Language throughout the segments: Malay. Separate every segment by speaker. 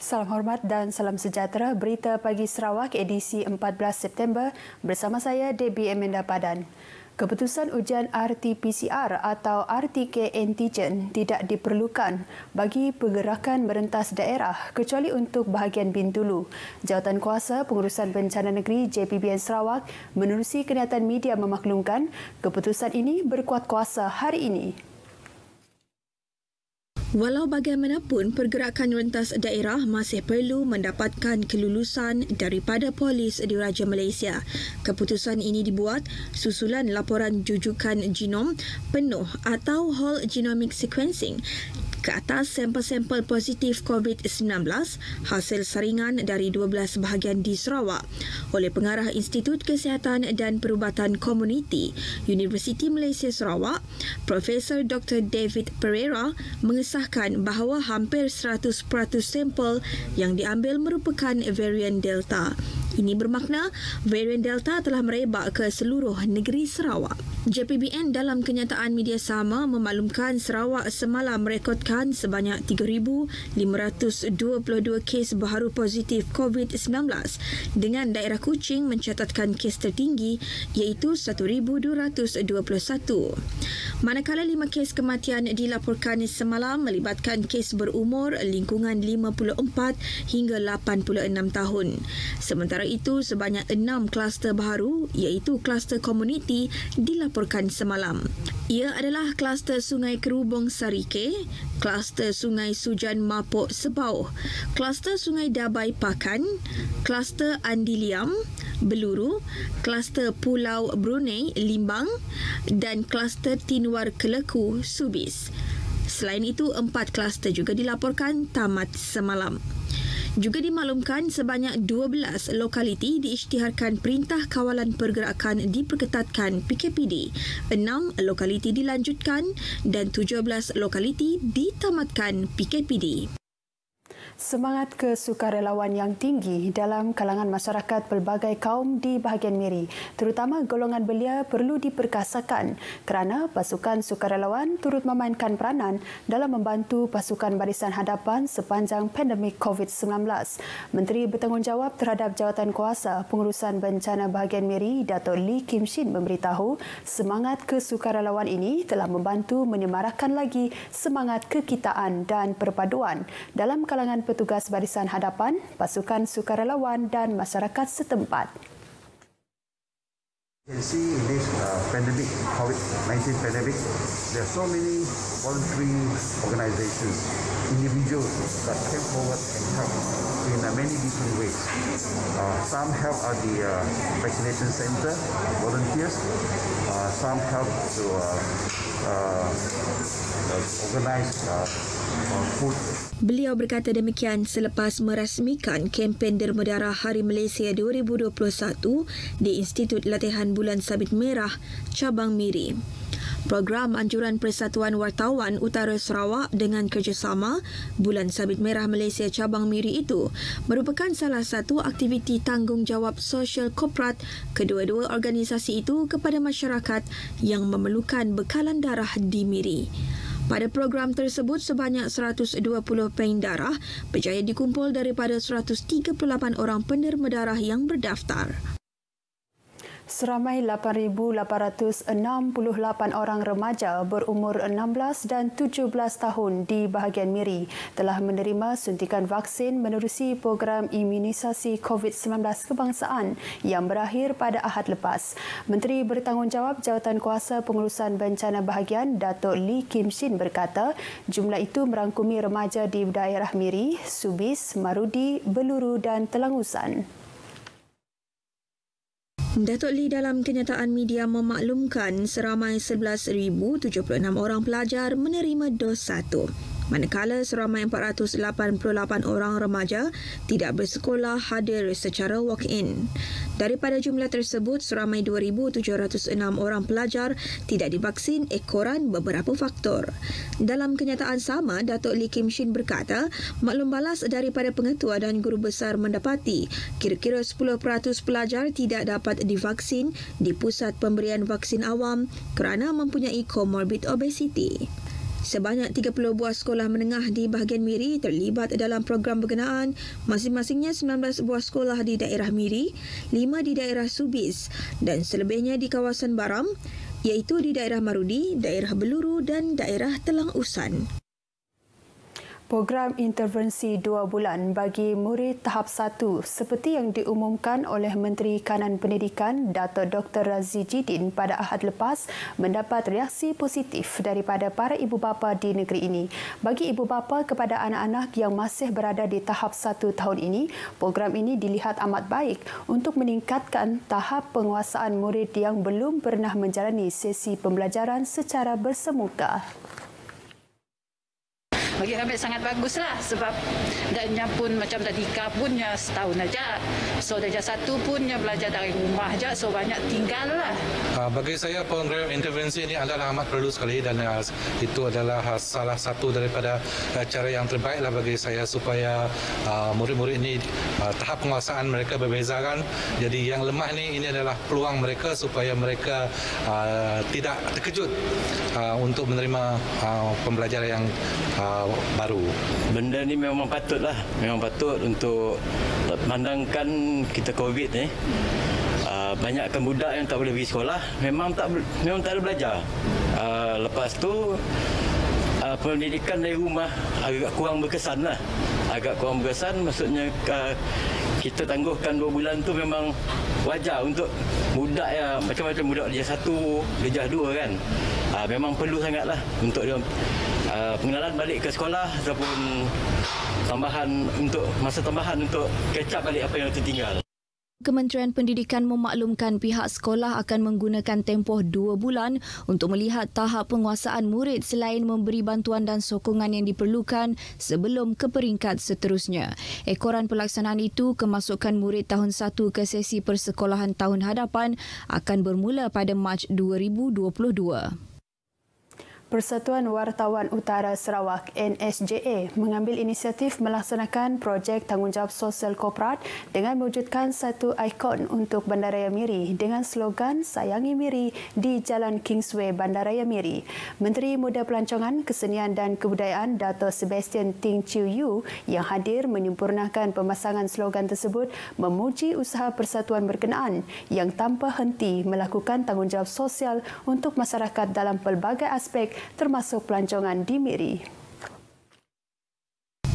Speaker 1: Salam hormat dan salam sejahtera. Berita Pagi Sarawak edisi 14 September bersama saya Debbie Amanda Padan. Keputusan ujian RT-PCR atau RTK antigen tidak diperlukan bagi pergerakan merentas daerah kecuali untuk bahagian Bintulu. Jawatankuasa Pengurusan Bencana Negeri JPBN Sarawak menerusi kenyataan media memaklumkan keputusan ini berkuat kuasa hari ini.
Speaker 2: Walau bagaimanapun, pergerakan rentas daerah masih perlu mendapatkan kelulusan daripada polis Diraja Malaysia. Keputusan ini dibuat susulan laporan jujukan genom penuh atau whole genomic sequencing ke atas sampel-sampel positif COVID-19 hasil saringan dari 12 bahagian di Sarawak oleh Pengarah Institut Kesihatan dan Perubatan Komuniti Universiti Malaysia Sarawak, Profesor Dr. David Pereira mengesahkan bahawa hampir 100% sampel yang diambil merupakan varian Delta. Ini bermakna varian Delta telah merebak ke seluruh negeri Sarawak. JPBN dalam kenyataan media sama memaklumkan Sarawak semalam merekodkan sebanyak 3,522 kes baharu positif COVID-19 dengan daerah Kuching mencatatkan kes tertinggi iaitu 1,221. Manakala 5 kes kematian dilaporkan semalam melibatkan kes berumur lingkungan 54 hingga 86 tahun. Sementara itu, sebanyak 6 kluster baharu iaitu kluster komuniti dilaporkan semalam. Ia adalah kluster Sungai Kerubong Sarike, kluster Sungai Sujan Mapok Sebauh, kluster Sungai Dabai Pakan, kluster Andiliam, Beluru, kluster Pulau Brunei Limbang dan kluster Tinwar Keleku Subis. Selain itu, 4 kluster juga dilaporkan tamat semalam. Juga dimaklumkan sebanyak 12 lokaliti diisytiharkan Perintah Kawalan Pergerakan diperketatkan PKPD, 6 lokaliti dilanjutkan dan 17 lokaliti ditamatkan PKPD.
Speaker 1: Semangat kesukarelawan yang tinggi dalam kalangan masyarakat pelbagai kaum di bahagian Miri, terutama golongan belia, perlu diperkasakan kerana pasukan sukarelawan turut memainkan peranan dalam membantu pasukan barisan hadapan sepanjang pandemik COVID-19. Menteri Bertanggungjawab terhadap Jawatankuasa Pengurusan Bencana Bahagian Miri, Dato' Lee Kim Shin memberitahu semangat kesukarelawan ini telah membantu menyemarakkan lagi semangat kekitaan dan perpaduan dalam kalangan petugas barisan hadapan, pasukan sukarelawan dan masyarakat setempat.
Speaker 3: You can see in this pandemic, COVID-19 pandemic, there are so many voluntary organizations, individuals that came forward and helped in many different ways. Some help at the vaccination center, volunteers. Some help to organize food.
Speaker 2: Beliau berkata demikian selepas merasmikan kempen Derma Darah Hari Malaysia 2021 di Institut Latihan Bulan Sabit Merah, Cabang Miri. Program Anjuran Persatuan Wartawan Utara Sarawak dengan kerjasama Bulan Sabit Merah Malaysia Cabang Miri itu merupakan salah satu aktiviti tanggungjawab sosial korporat kedua-dua organisasi itu kepada masyarakat yang memerlukan bekalan darah di Miri. Pada program tersebut, sebanyak 120 peng darah berjaya dikumpul daripada 138 orang penerima darah yang berdaftar.
Speaker 1: Seramai 8,868 orang remaja berumur 16 dan 17 tahun di bahagian Miri telah menerima suntikan vaksin menerusi program imunisasi COVID-19 kebangsaan yang berakhir pada Ahad lepas. Menteri Bertanggungjawab Jawatankuasa Pengurusan Bencana Bahagian, Dato' Lee Kim Shin berkata jumlah itu merangkumi remaja di daerah Miri, Subis, Marudi, Beluru dan Telangusan.
Speaker 2: Dato' Lee dalam kenyataan media memaklumkan seramai 11,076 orang pelajar menerima dos 1. Manakala seramai 488 orang remaja tidak bersekolah hadir secara walk-in. Daripada jumlah tersebut, seramai 2,706 orang pelajar tidak divaksin ekoran beberapa faktor. Dalam kenyataan sama, Dato' Lee Kim Shin berkata, maklum balas daripada pengetua dan guru besar mendapati kira-kira 10% pelajar tidak dapat divaksin di pusat pemberian vaksin awam kerana mempunyai komorbid obesiti. Sebanyak 30 buah sekolah menengah di bahagian Miri terlibat dalam program berkenaan, masing-masingnya 19 buah sekolah di daerah Miri, 5 di daerah Subis dan selebihnya di kawasan Baram, iaitu di daerah Marudi, daerah Beluru dan daerah Telang Usan.
Speaker 1: Program intervensi 2 bulan bagi murid tahap 1 seperti yang diumumkan oleh Menteri Kanan Pendidikan Dato' Dr. Razi Jidin pada Ahad lepas mendapat reaksi positif daripada para ibu bapa di negeri ini. Bagi ibu bapa kepada anak-anak yang masih berada di tahap 1 tahun ini, program ini dilihat amat baik untuk meningkatkan tahap penguasaan murid yang belum pernah menjalani sesi pembelajaran secara bersemuka.
Speaker 4: Bagi kami sangat baguslah sebab dannya pun macam tadika punnya setahun aja. So darjah 1 punnya belajar dari rumah aja, so banyak tinggal lah.
Speaker 5: Bagi saya program intervensi ini adalah amat perlu sekali dan itu adalah salah satu daripada cara yang terbaiklah bagi saya supaya murid-murid ini tahap penguasaan mereka berbeza kan. Jadi yang lemah ini adalah peluang mereka supaya mereka tidak terkejut untuk menerima pembelajaran yang baru.
Speaker 6: Benda ni memang patutlah, memang patut untuk memandangkan kita COVID ni. Banyakkan budak yang tak boleh pergi sekolah, memang tak ada belajar. Lepas tu pendidikan dari rumah agak kurang berkesan lah. Agak kurang berkesan, maksudnya kita tangguhkan 2 bulan tu memang wajar untuk budak yang macam-macam budak darjah 1, darjah 2 kan. Memang perlu sangatlah untuk dia pengenalan balik ke sekolah ataupun masa tambahan untuk catch up balik apa yang tertinggal.
Speaker 2: Kementerian Pendidikan memaklumkan pihak sekolah akan menggunakan tempoh 2 bulan untuk melihat tahap penguasaan murid selain memberi bantuan dan sokongan yang diperlukan sebelum ke peringkat seterusnya. Ekoran pelaksanaan itu, kemasukan murid tahun 1 ke sesi persekolahan tahun hadapan akan bermula pada Mac 2022.
Speaker 1: Persatuan Wartawan Utara Sarawak NSJA mengambil inisiatif melaksanakan projek tanggungjawab sosial korporat dengan mewujudkan satu ikon untuk Bandaraya Miri dengan slogan Sayangi Miri di Jalan Kingsway Bandaraya Miri. Menteri Muda Pelancongan, Kesenian dan Kebudayaan Dato' Sebastian Ting Chiu Yu yang hadir menyempurnakan pemasangan slogan tersebut memuji usaha persatuan berkenaan yang tanpa henti melakukan tanggungjawab sosial untuk masyarakat dalam pelbagai aspek termasuk pelancongan di Miri.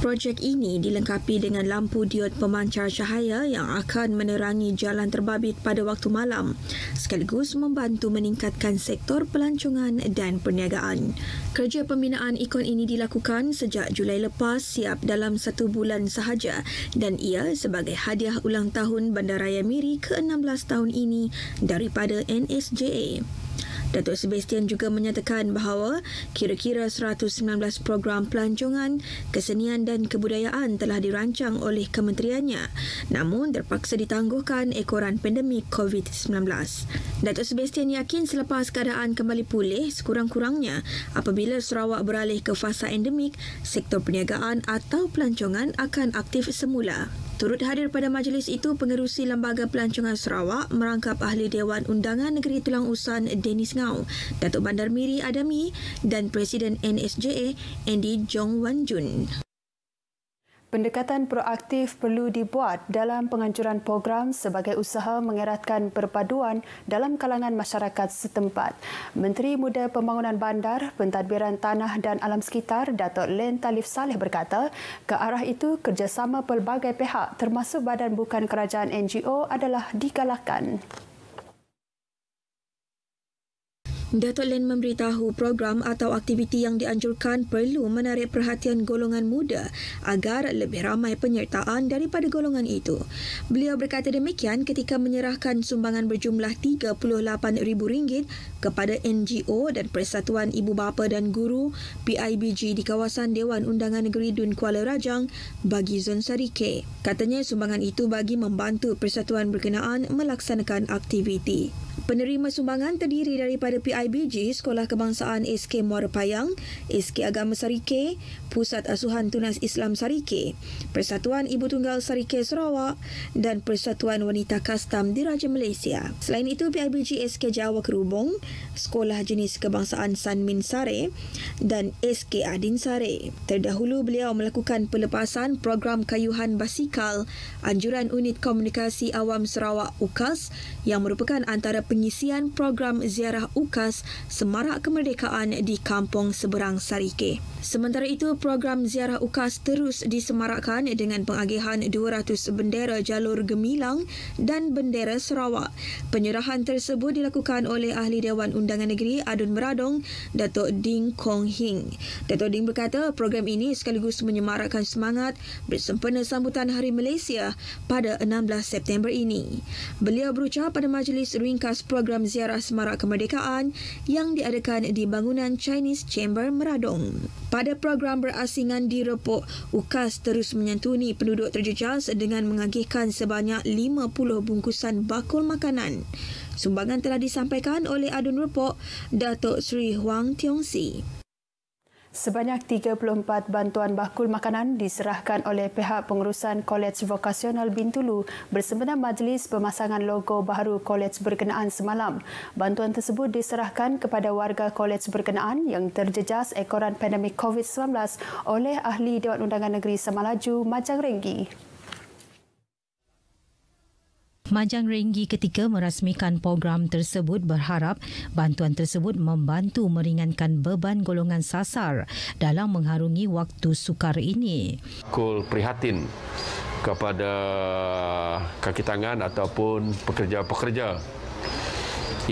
Speaker 2: Projek ini dilengkapi dengan lampu diod pemancar cahaya yang akan menerangi jalan terbabit pada waktu malam, sekaligus membantu meningkatkan sektor pelancongan dan perniagaan. Kerja pembinaan ikon ini dilakukan sejak Julai lepas siap dalam 1 bulan sahaja dan ia sebagai hadiah ulang tahun Bandaraya Miri ke-16 tahun ini daripada NSJA. Datuk Sebastian juga menyatakan bahawa kira-kira 119 program pelancongan, kesenian dan kebudayaan telah dirancang oleh kementeriannya, namun terpaksa ditangguhkan ekoran pandemik COVID-19. Datuk Sebastian yakin selepas keadaan kembali pulih sekurang-kurangnya apabila Sarawak beralih ke fasa endemik, sektor perniagaan atau pelancongan akan aktif semula. Turut hadir pada majlis itu Pengerusi Lembaga Pelancongan Sarawak merangkap Ahli Dewan Undangan Negeri Telang Usan Dennis Ngau, Datuk Bandar Miri Adami dan Presiden NSJA Andy Jong Wan Jun.
Speaker 1: Pendekatan proaktif perlu dibuat dalam penganjuran program sebagai usaha mengeratkan perpaduan dalam kalangan masyarakat setempat. Menteri Muda Pembangunan Bandar, Pentadbiran Tanah dan Alam Sekitar, Datuk Len Talif Saleh berkata, ke arah itu kerjasama pelbagai pihak termasuk badan bukan kerajaan NGO adalah digalakkan.
Speaker 2: Datuk Len memberitahu program atau aktiviti yang dianjurkan perlu menarik perhatian golongan muda agar lebih ramai penyertaan daripada golongan itu. Beliau berkata demikian ketika menyerahkan sumbangan berjumlah RM38,000 kepada NGO dan Persatuan Ibu Bapa dan Guru PIBG di kawasan Dewan Undangan Negeri Dun Kuala Rajang bagi Zon Sarike. Katanya sumbangan itu bagi membantu persatuan berkenaan melaksanakan aktiviti. Penerima sumbangan terdiri daripada PIBG, Sekolah Kebangsaan SK Muara Payang, SK Agama Sarike, Pusat Asuhan Tunas Islam Sarike, Persatuan Ibu Tunggal Sarike Sarawak dan Persatuan Wanita Kastam Diraja Malaysia. Selain itu, PIBG SK Jawa Kerubung, Sekolah Jenis Kebangsaan Sanmin Sare dan SK Adin Sare. Terdahulu beliau melakukan pelepasan program kayuhan basikal Anjuran Unit Komunikasi Awam Sarawak UKAS yang merupakan antara pengisian program ziarah UKAS Semarak Kemerdekaan di Kampung Seberang Sarike. Sementara itu, program ziarah UKAS terus disemarakkan dengan pengagihan 200 bendera jalur gemilang dan bendera Sarawak. Penyerahan tersebut dilakukan oleh Ahli Dewan Undangan Negeri Adun Meradong, Datuk Ding Kong Hing. Datuk Ding berkata program ini sekaligus menyemarakkan semangat bersempena sambutan Hari Malaysia pada 16 September ini. Beliau berucap pada majlis ringkas program ziarah Semarak Kemerdekaan yang diadakan di bangunan Chinese Chamber Meradong. Pada program berasingan di Repok, UKAS terus menyantuni penduduk terjejas dengan mengagihkan sebanyak 50 bungkusan bakul makanan. Sumbangan telah disampaikan oleh Adun Repok, Datuk Sri Huang Tiong Si.
Speaker 1: Sebanyak 34 bantuan bakul makanan diserahkan oleh pihak pengurusan Kolej Vokasional Bintulu bersempena majlis pemasangan logo baharu kolej berkenaan semalam. Bantuan tersebut diserahkan kepada warga kolej berkenaan yang terjejas ekoran pandemik COVID-19 oleh Ahli Dewan Undangan Negeri Samalaju, Majang Renggi.
Speaker 7: Majang Renggi ketika merasmikan program tersebut berharap bantuan tersebut membantu meringankan beban golongan sasar dalam mengharungi waktu sukar ini.
Speaker 8: Kul prihatin kepada kaki tangan ataupun pekerja-pekerja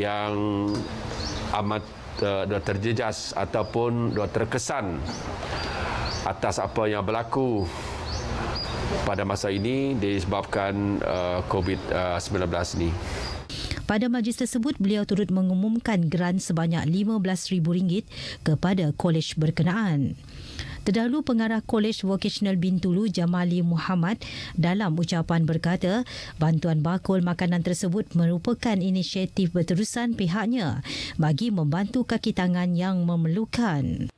Speaker 8: yang amat terjejas ataupun terkesan atas apa yang berlaku pada masa ini disebabkan COVID-19 ini.
Speaker 7: Pada majlis tersebut, beliau turut mengumumkan geran sebanyak RM15,000 kepada kolej berkenaan. Terdahulu, Pengarah Kolej Vokasional Bintulu Jamali Muhammad dalam ucapan berkata, bantuan bakul makanan tersebut merupakan inisiatif berterusan pihaknya bagi membantu kaki tangan yang memerlukan.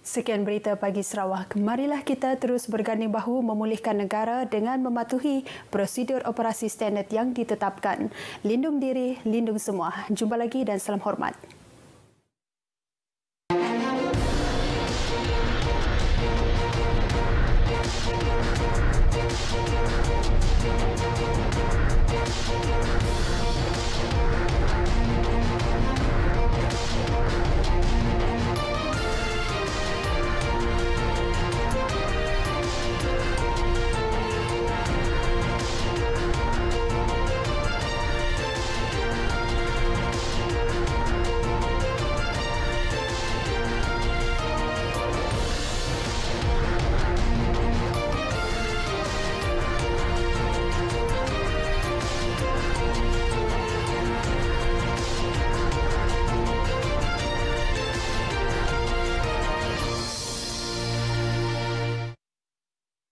Speaker 1: Sekian berita pagi Sarawak. Marilah kita terus berganding bahu memulihkan negara dengan mematuhi prosedur operasi standard yang ditetapkan. Lindung diri, lindung semua. Jumpa lagi dan salam hormat.